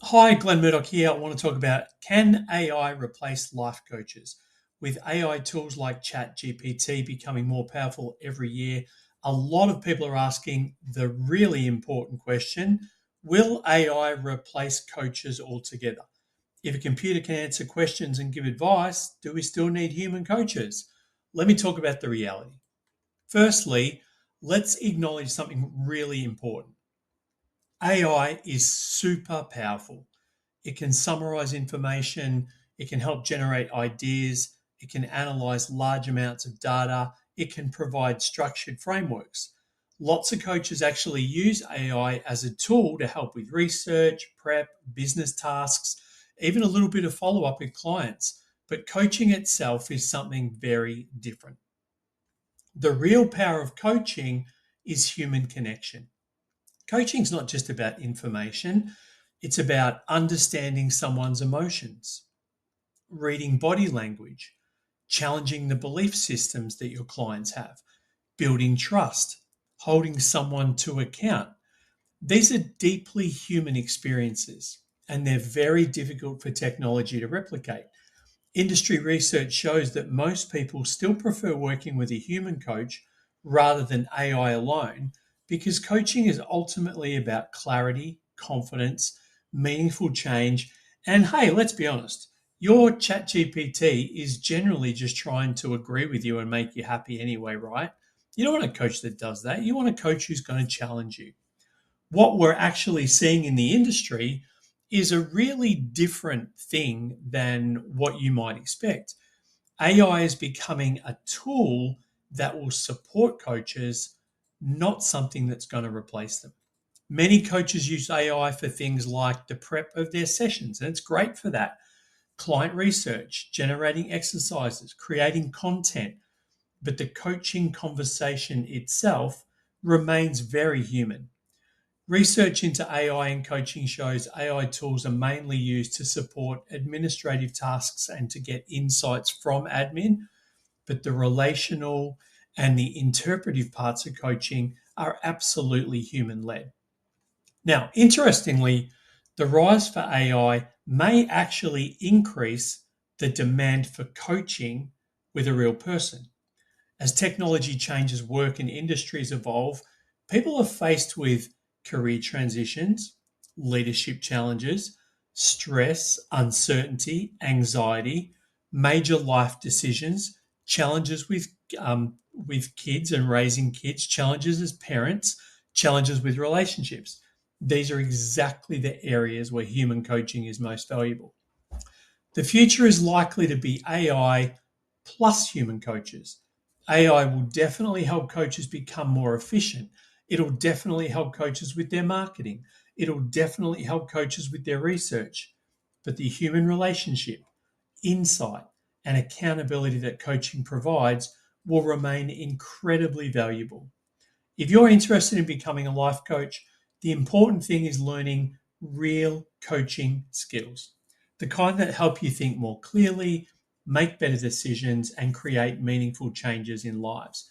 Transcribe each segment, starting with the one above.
Hi, Glenn Murdoch here. I want to talk about, can AI replace life coaches? With AI tools like ChatGPT becoming more powerful every year, a lot of people are asking the really important question: will AI replace coaches altogether? If a computer can answer questions and give advice, do we still need human coaches? Let me talk about the reality. Firstly, let's acknowledge something really important. AI is super powerful. It can summarize information, it can help generate ideas, it can analyze large amounts of data, it can provide structured frameworks. Lots of coaches actually use AI as a tool to help with research, prep, business tasks, even a little bit of follow up with clients. But coaching itself is something very different. The real power of coaching is human connection. Coaching is not just about information, it's about understanding someone's emotions, reading body language, challenging the belief systems that your clients have, building trust, holding someone to account. These are deeply human experiences, and they're very difficult for technology to replicate. Industry research shows that most people still prefer working with a human coach rather than AI alone, because coaching is ultimately about clarity, confidence, meaningful change. And hey, let's be honest, your ChatGPT is generally just trying to agree with you and make you happy anyway, right? You don't want a coach that does that. You want a coach who's going to challenge you. What we're actually seeing in the industry is a really different thing than what you might expect. AI is becoming a tool that will support coaches, not something that's going to replace them. Many coaches use AI for things like the prep of their sessions, and it's great for that. Client research, generating exercises, creating content, but the coaching conversation itself remains very human. Research into AI and coaching shows AI tools are mainly used to support administrative tasks and to get insights from admin, but the relational and the interpretive parts of coaching are absolutely human led. Now, interestingly, the rise for AI may actually increase the demand for coaching with a real person. As technology changes, work and industries evolve, people are faced with career transitions, leadership challenges, stress, uncertainty, anxiety, major life decisions, challenges with kids and raising kids, challenges as parents, challenges with relationships. These are exactly the areas where human coaching is most valuable. The future is likely to be AI plus human coaches. AI will definitely help coaches become more efficient. It'll definitely help coaches with their marketing. It'll definitely help coaches with their research. But the human relationship, insight, and accountability that coaching provides will remain incredibly valuable. If you're interested in becoming a life coach, the important thing is learning real coaching skills, the kind that help you think more clearly, make better decisions, and create meaningful changes in lives.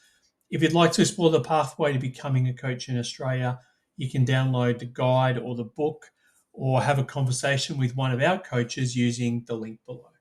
If you'd like to explore the pathway to becoming a coach in Australia, you can download the guide or the book or have a conversation with one of our coaches using the link below.